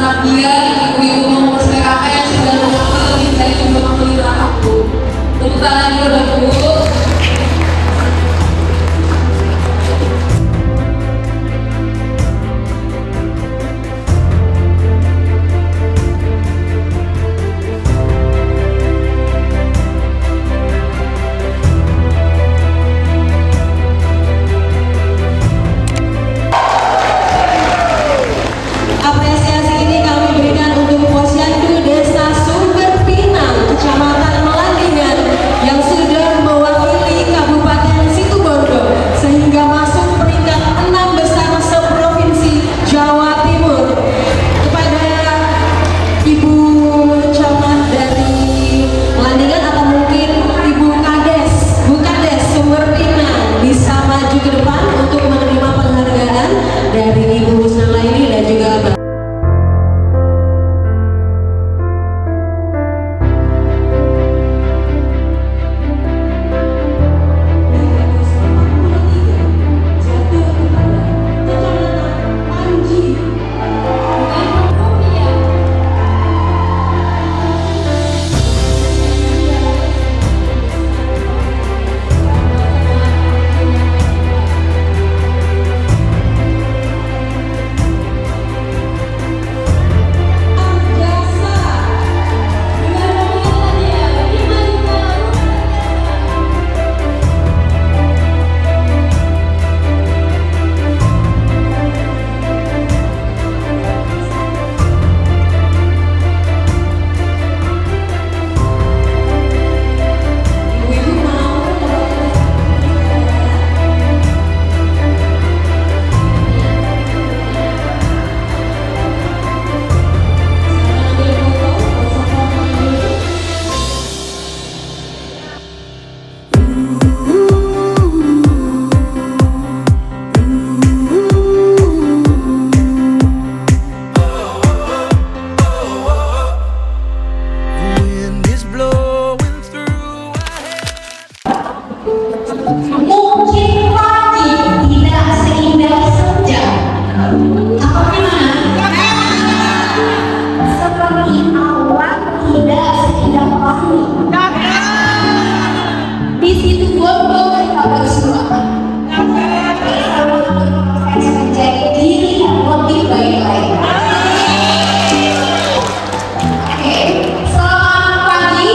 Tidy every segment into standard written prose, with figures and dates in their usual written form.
pengabdian ibu-ibu pengurus PKK yang sudah mengabdi lebih dari 25 tahun. Tepuk tangan dulu dong Bu. Apresiasi ini kami berikan untuk Posyandu Desa Sumber Pinang, Kecamatan Melandingan, yang sudah mewakili Kabupaten Situbondo sehingga masuk peringkat 6 besar seprovinsi Jawa Timur. Kepada Ibu Camat dari Melandingan atau mungkin Ibu Kades, Bu Kades Sumber Pinang bisa maju ke depan untuk menerima penghargaan dari Ibu Husna Laili dan juga Wind is blowing through our hair. mungkin pagi tidak seindah senja, tapi seperti awan tidak seindah pelangi. Di situ Bondo kita bersuara menjadi diri yang lebih baik lagi. Oke, selamat pagi.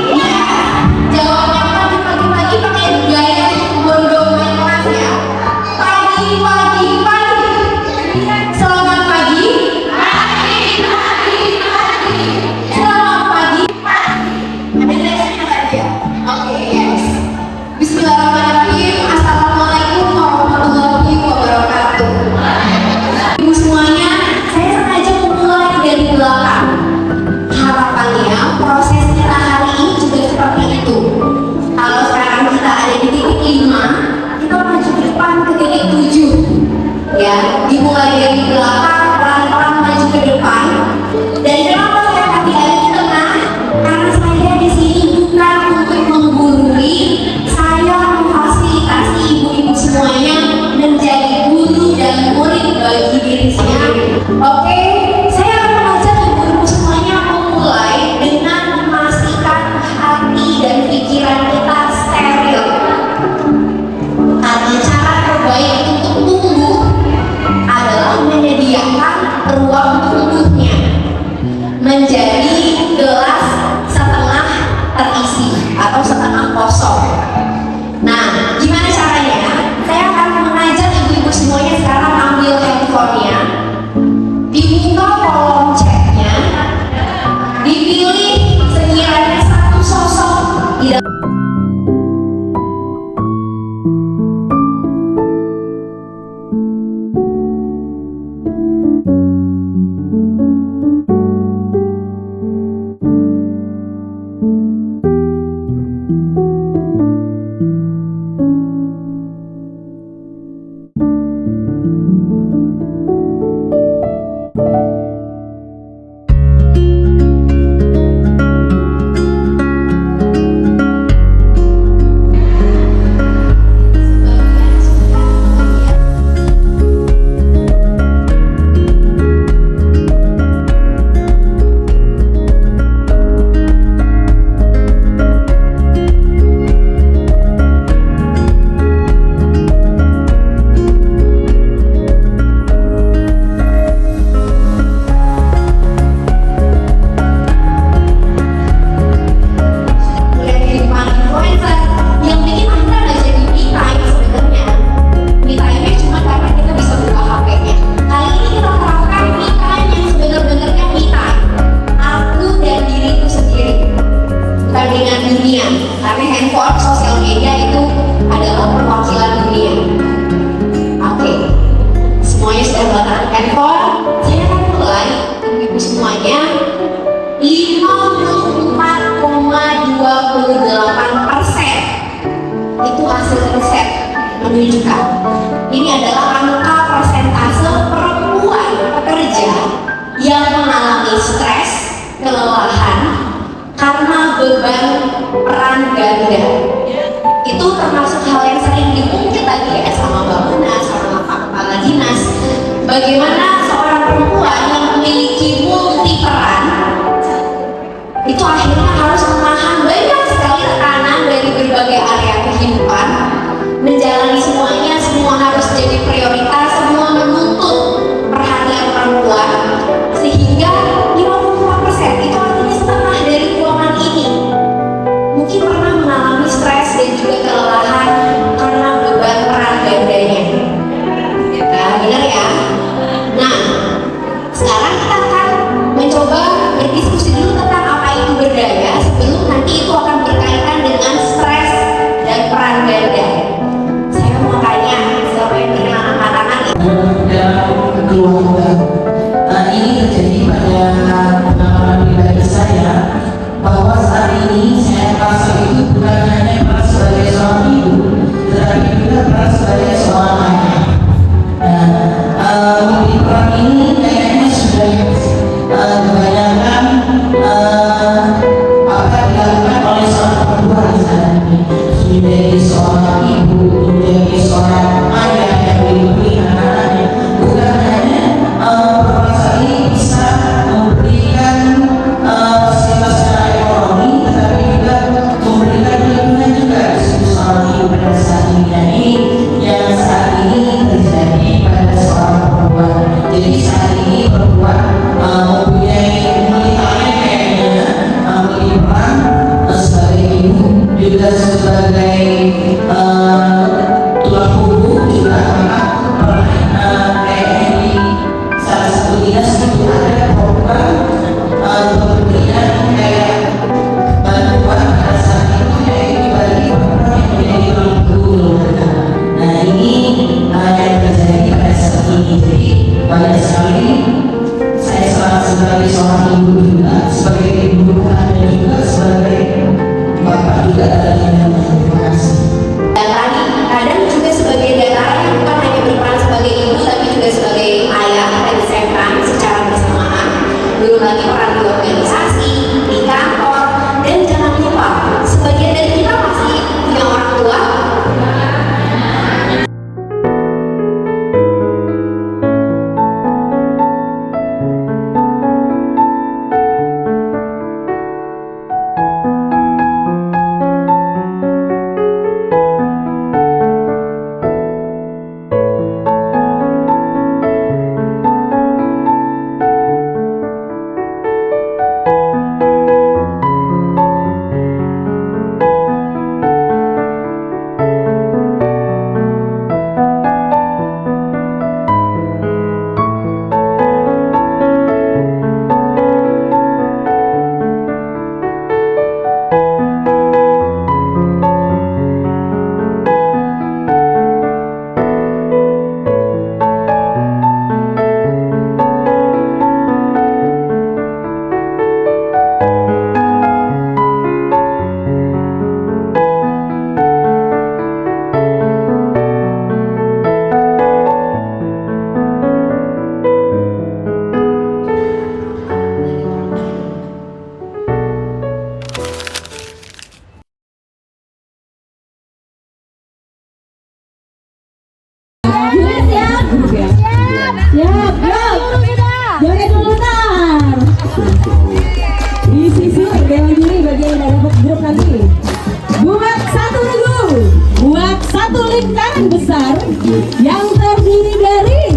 Ya, jawabnya pagi-pagi pakai gaya Bondo main kelas ya. Pagi. Selamat pagi. Selamat pagi. Ada lesnya tadi ya? Oke, yes. Bismillahirrahmanirrahim. Assalamualaikum warahmatullahi wabarakatuh. Ibu semuanya, saya sengaja memulai dari belakang. Harapannya proses kita hari ini juga seperti itu. Kalau sekarang kita ada di titik 5, kita maju ke depan ke titik 7. Ya, dimulai dari belakang, pelan-pelan maju ke depan. Dan kenapa saya kasih ada di tengah? Karena saya di sini bukan untuk menggurui, saya memfasilitasi ibu-ibu semuanya menjadi guru dan murid bagi diri sendiri. Oke, saya akan mengajak ibu-ibu semuanya memulai dengan memastikan hati dan pikiran kita steril. Karena cara terbaik untuk tumbuh adalah menyediakan menunjukkan. Ini adalah angka persentase perempuan pekerja yang mengalami stres, kelelahan karena beban peran ganda. Itu termasuk hal yang sering diungkit tadi ya sama Mbak Muna, sama Pak Kepala Dinas. Bagaimana seorang perempuan yang memiliki multi peran itu akhirnya harus menahan banyak sekali tekanan dari berbagai area kehidupan, menjalani semuanya, semua harus jadi prioritas, semua menuntut perhatian perempuan, sehingga 54% itu artinya setengah dari ruangan ini mungkin pernah mengalami stres dan juga kelelahan karena beban peran gandanya. Nah, benar ya? Nah, sekarang kita akan mencoba berdiskusi dulu tentang apa itu berdaya sebelum nanti itu akan berkaitan dengan stres dan peran ganda. Saya mau tanya, siapa yang pernah angkat tangan? Dalam keluarga ini terjadi pada pengalaman pribadi saya, bahwa saat ini saya merasa itu bukan hanya peran sebagai seorang ibu, tetapi juga peran sebagai seorang ayah. Di peran ini kayaknya sudah kebanyakan apa yang dilakukan oleh seorang perempuan saat ini, menjadi seorang ibu, menjadi seorang ayah yang melindungi anak-anaknya. Bukan hanya perempuan saat ini bisa memberikan fasilitas secara ekonomi, tetapi juga memberikan perlindungan juga sebagai seorang ibu pada saat ini. Dan ini yang saat ini terjadi pada seorang perempuan. Jadi saat ini perempuan mempunyai multi-talent kayaknya, multi-peran sebagai ibu, juga sebagai tulang punggung, juga karena kayaknya di salah satu dinas itu ada program pemberian kayak bantuan pada saat itu yaitu bagi perempuan yang menjadi tulang punggung. Nah ini yang terjadi pada saat ini. Jadi banyak sekali saya sebagai seorang ibu juga, sebagai ibu rumah dan juga sebagai bapak juga adalah terima kasih. Dan tadi kadang juga sebagai data yang bukan hanya berperan sebagai ibu tapi juga sebagai ayah dan diserahkan secara bersamaan. Belum lagi peran di organisasi, di kantor, dan jangan lupa sebagian dari kita masih punya orang tua. yang terdiri dari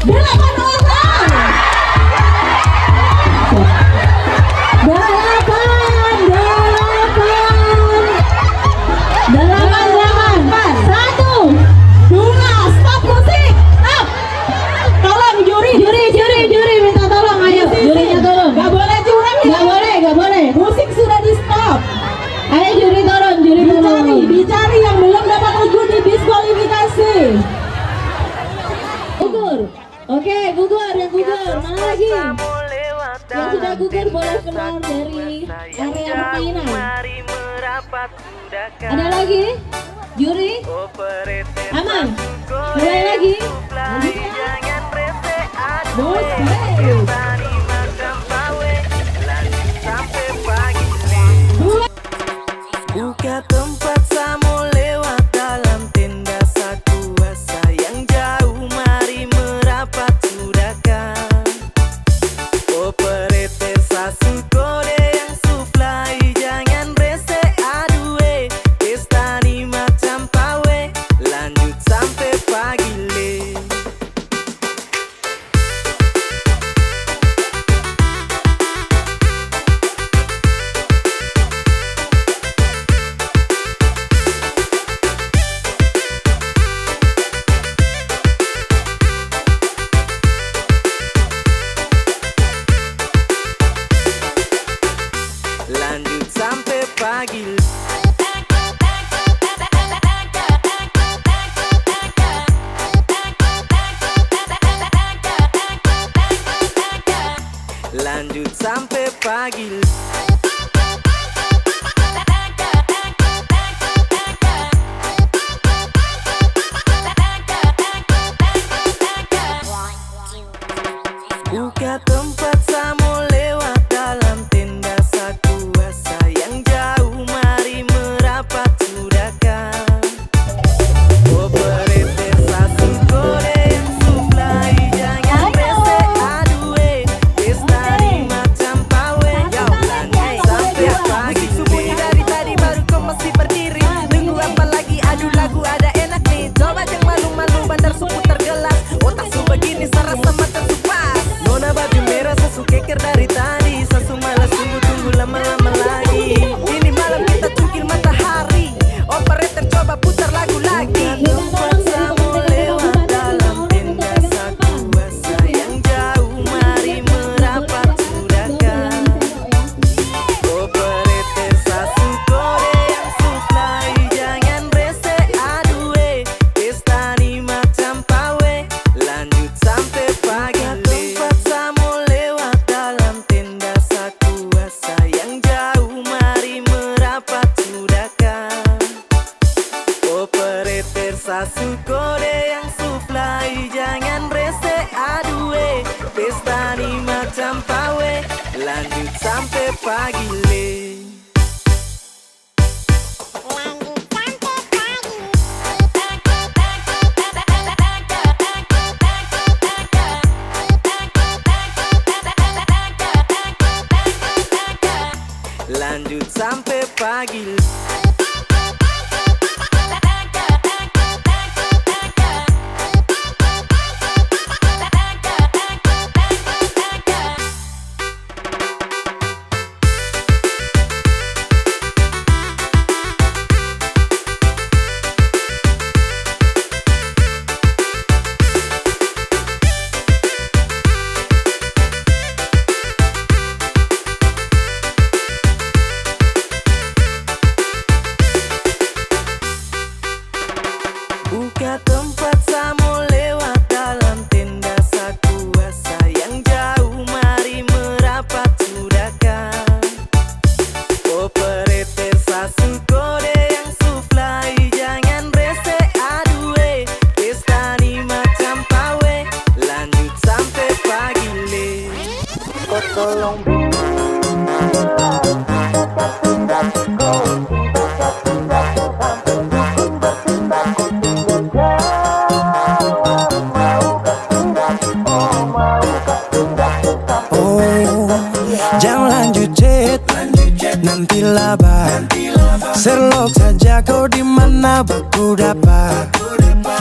8 orang. 1, 2, stop musik, stop. Tolong juri minta tolong, ayo jurinya tolong. Gak boleh curang ya. Gak boleh. Musik sudah di stop. Ayo juri tolong. Dicari yang belum dapat uji didiskualifikasi. Gugur. Oke, gugur. Yang gugur. Mana lagi? Yang sudah gugur boleh keluar dari area permainan. Ada lagi? Juri, aman. Mulai lagi. Musik. Buka tempat samu lewat dalam tenda sakuasa yang jauh, mari merapat sudahkah? Operator sasu kode yang suplai, jangan rese aduwe, pesta ni macam pawe, lanjut sampai pagi le. Lanjut sampai pagi. Lanjut sampai pagi. Buka tempat samu lewat dalam tenda sakuasa yang jauh, mari merapat sudahkah? Operator sasu kode yang suplai, jangan rese aduwe, pesta ni macam pawe, lanjut sampai pagi. Sembunyi dari tadi baru kau masih berdiri, tunggu apa lagi? Adu lagu ada enak nih, coba jangan malu-malu, bandar suku tergelas, otak su begini serasa macam supas. Nona baju merah sasu keker dari tadi, sasu malas tunggu lama-lama lagi. Ini malam kita cukil matahari, operator coba putar lagu lagi. Tempat samu lewat dalam tenda sakuasa yang jauh, mari merapat sudahkah? Operator sasu kode yang suplai, jangan rese aduwe, pesta ni macam pawe, lanjut sampai pagi. Tempat samu lewat dalam tenda sakuasa yang jauh, mari merapat sudahkah? Operator sasu kode yang suplai, jangan rese aduwe, pesta ni macam pawe, lanjut sampai pagi le. Lanjut sampai pagi. Buka tempat samu lewat dalam tenda sakuasa yang jauh, mari merapat sudahkah? Operator sasu kode yang suplai, jangan rese aduwe, pesta ni macam pawe, lanjut sampai pagi le. Kau tolong jangan lanjut chat, nanti labar. Serlok saja kau di mana baku dapat.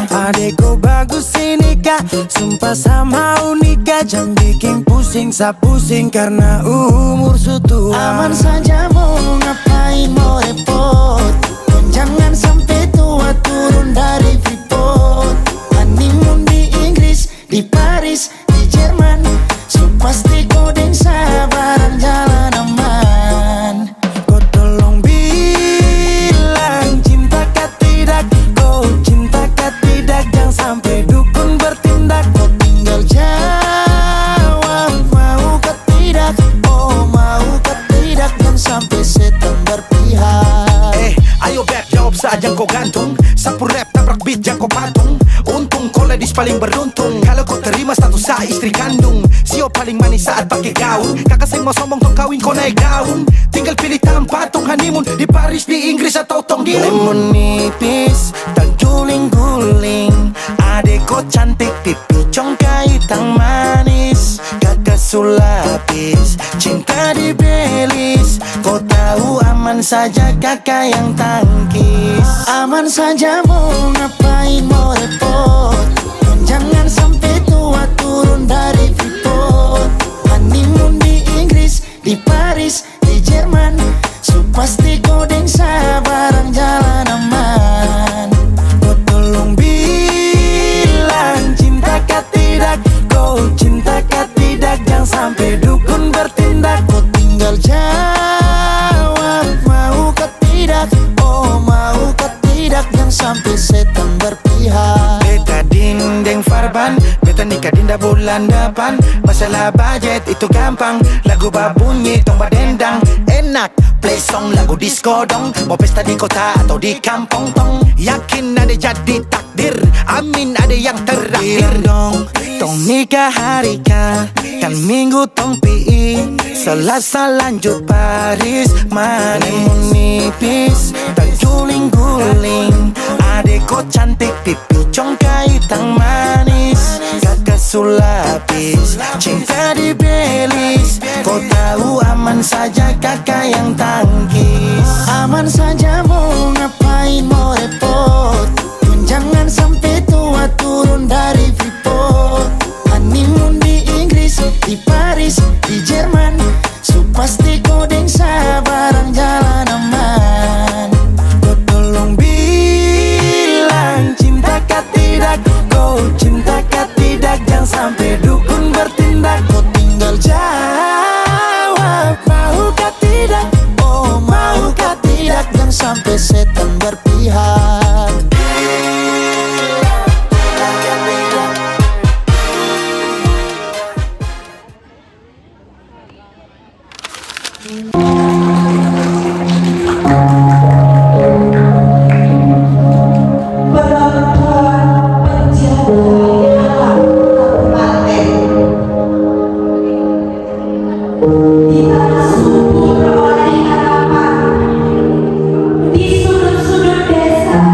Adekku bagus ini kak, sumpah sama unika. Jangan bikin pusing, pusing karena umur sutua. Aman saja mau ngapain mau repot, dan jangan sampai tua turun dari Freeport. Honeymoon di Inggris, di Paris, di Jerman, so pasti kau deng sabaran jalan aman. Kau tolong bilang cinta kah tidak, kau cinta kah tidak. Jangan sampai dukun bertindak. Kau tinggal jawab mau kah tidak, oh mau kah tidak. Jangan sampai setan berpihak. Ayo beb jawab saja kau gantung. paling beruntung kalau kau terima status sa istri kandung. Sio paling manis saat pakai gaun. Kakak seng mau sombong tong kawin kau naik daun. Tinggal pilih tempat tong honeymoon di Paris, di Inggris atau tong di lemon nipis dan guling-guling. Adek kau cantik pipi congkai tang manis. Kakak sulapis cinta di Belis. Kau tahu aman saja kakak yang tangkis. Aman saja mau ngapain mau repot. Jangan sampai tua turun dari Freeport. Honeymoon di Inggris, di Paris, di Jerman. So pasti kau deng barang jalan aman. Kau tolong bilang cinta kah tidak. Kau cinta kah tidak. Jangan sampai dukun bertindak. Kau tinggal jawab mau kah tidak. Oh mau kah tidak. Jangan sampai setan berpihak. Beta dinding farban, beta nikah dinda bulan depan. Masalah budget itu gampang. Lagu babunyi tong badendang. Enak play song lagu disco dong. Mau pesta di kota atau di kampung tong. Yakin ada jadi takdir. Amin ada yang terakhir dong. Tong nikah hari kan minggu tong PI. Selasa lanjut Paris. Honeymoon nipis dan guling-guling. Adek kau cantik pipi congkai tang manis. Kakak sulapis cinta di Belis. Kau tahu aman saja kakak yang tangkis. Aman saja mau ngapain mau repot. Jangan sampai tua turun dari Freeport. Honeymoon di Inggris, di Paris, di Jerman. So pasti kau deng barang jalan aman. Kau tolong bilang cinta kah tidak. Kau cinta kah tidak. Jangan sampai dukun bertindak. Kau tinggal jawab mau kah tidak. Oh mau kah tidak. Jangan sampai setan berpihak. Di sudut-sudut desa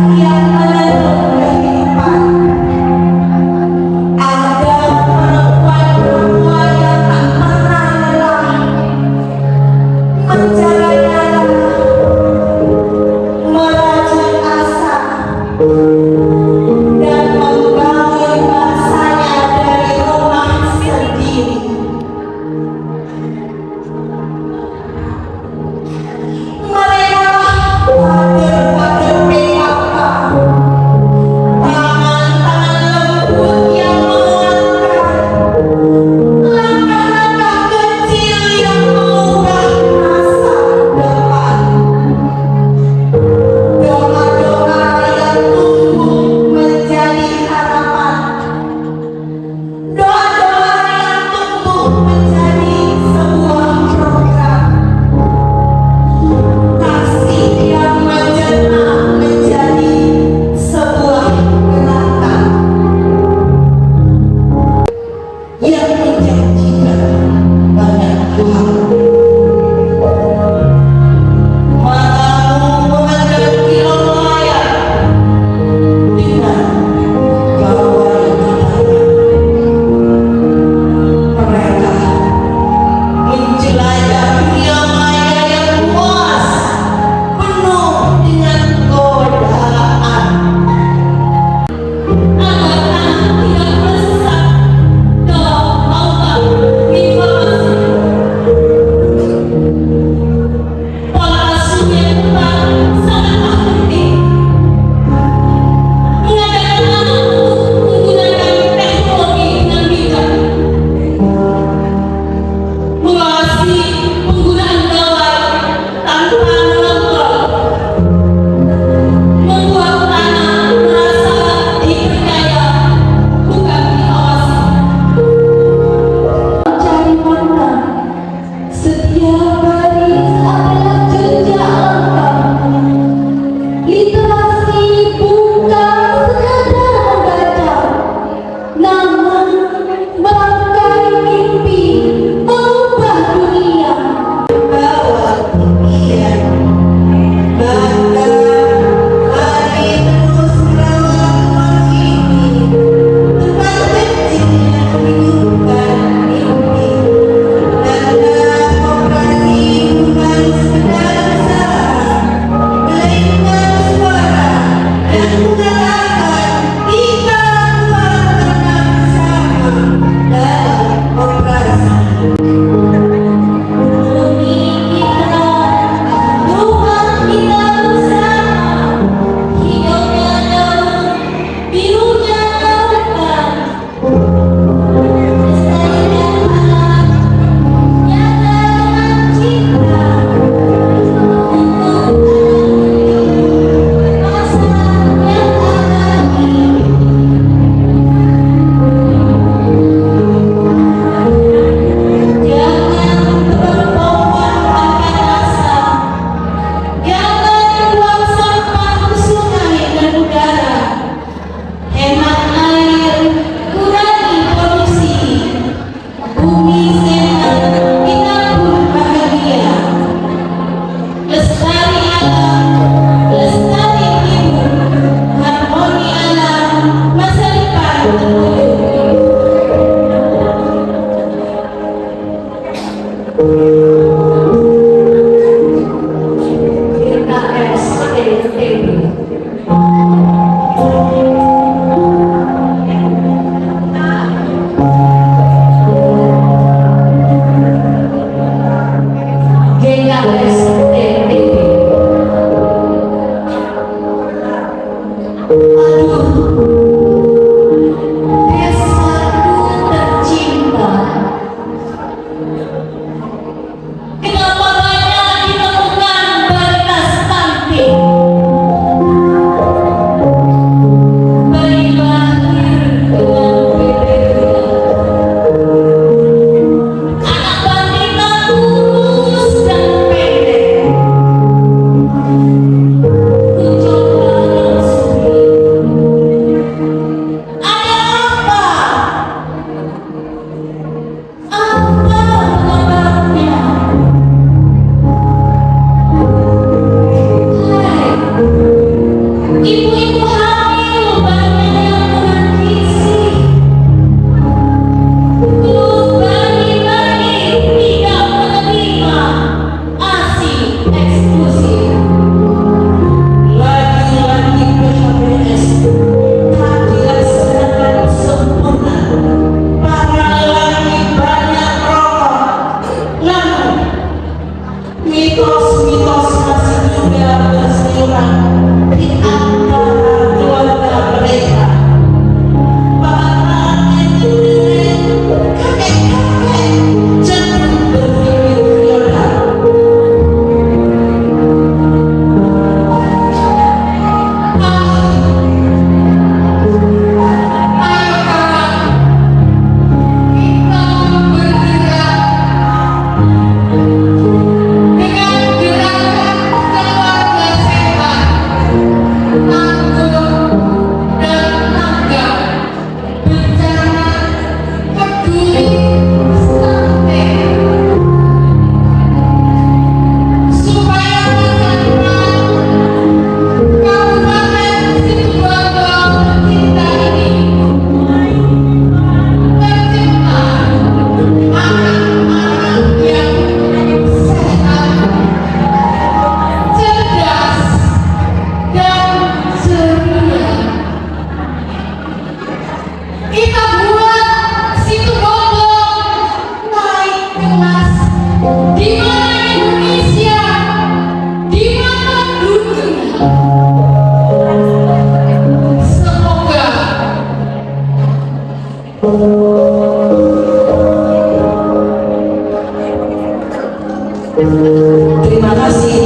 Terima kasih.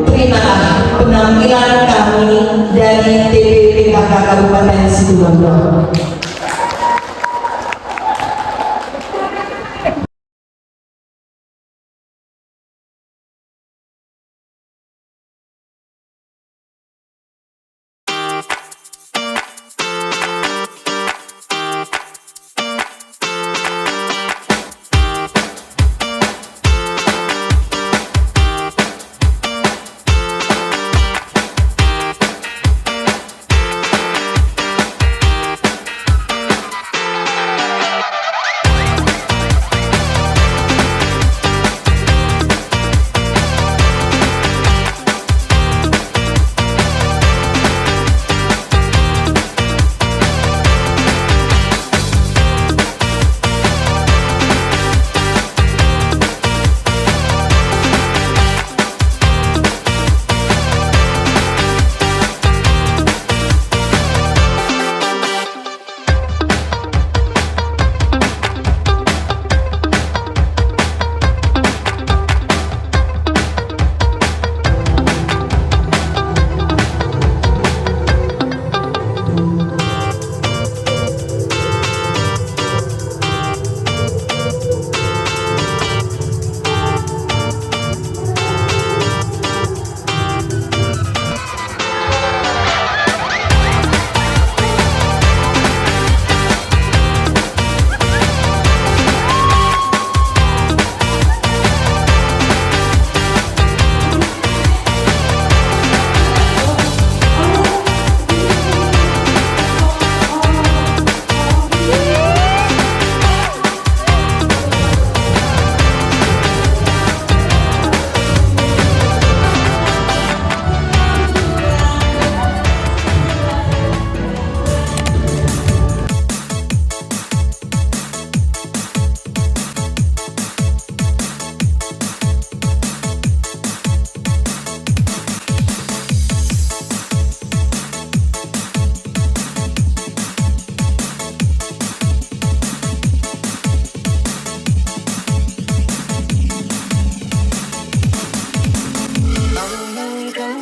Terima penampilan kami dari TPPKK Kabupaten Situbondo.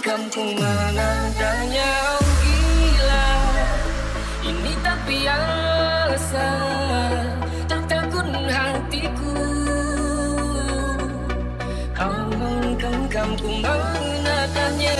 Kampung mana adanya gila. Ini tak biasa, tak takut hatiku. Kampung kampung mana adanya.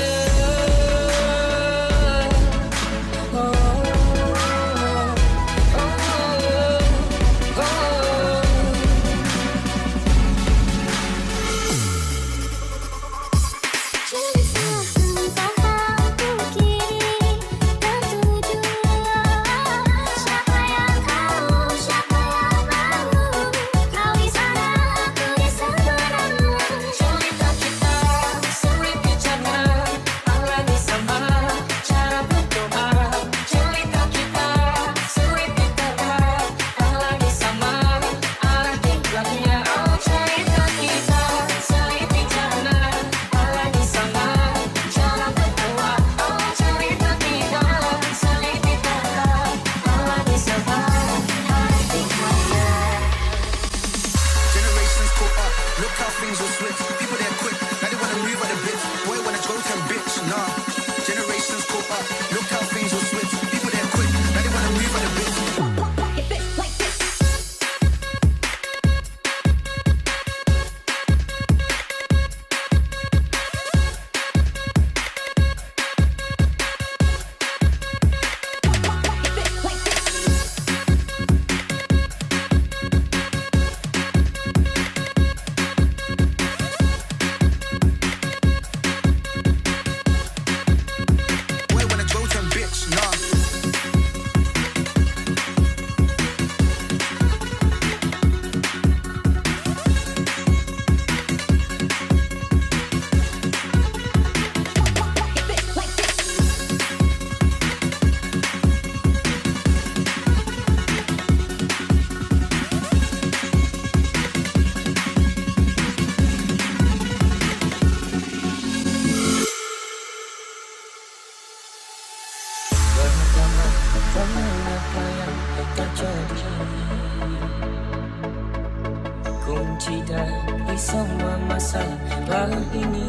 Kunci dari semua masalah ini.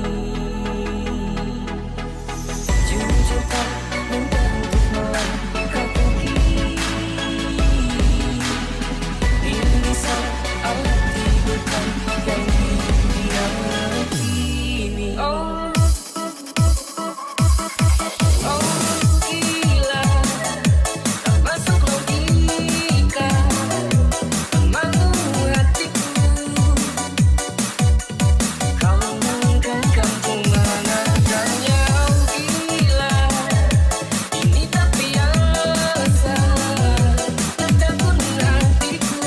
Jujur tak mudah untuk melangkah pergi. Ini saat tidurkan yang diyakini. Oh, gila, tak masuk logika. Malu hatiku, kau menggenggamku mana adanya. Oh gila, ini tak biasa. Tertegun hatiku,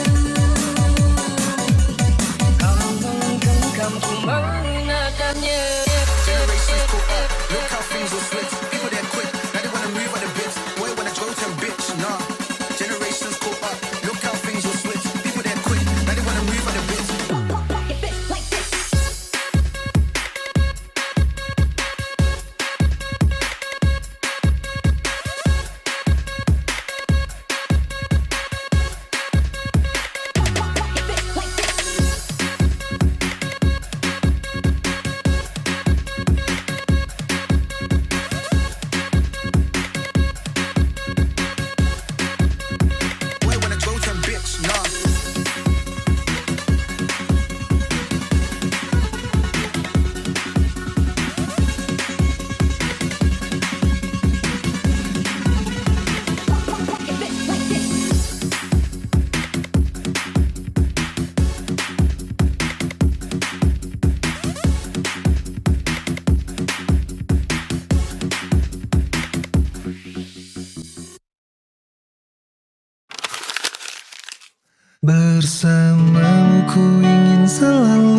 kau menggenggamku mana adanya. Generations caught up, look how things will switch. People that quit, now they wanna move on the bits. Boy wanna go to bitch, nah. Generations caught up, look how things will switch. People that quit, now they wanna move on the bits. Boy wanna go to bitch, nah. Bersamamu ku ingin selalu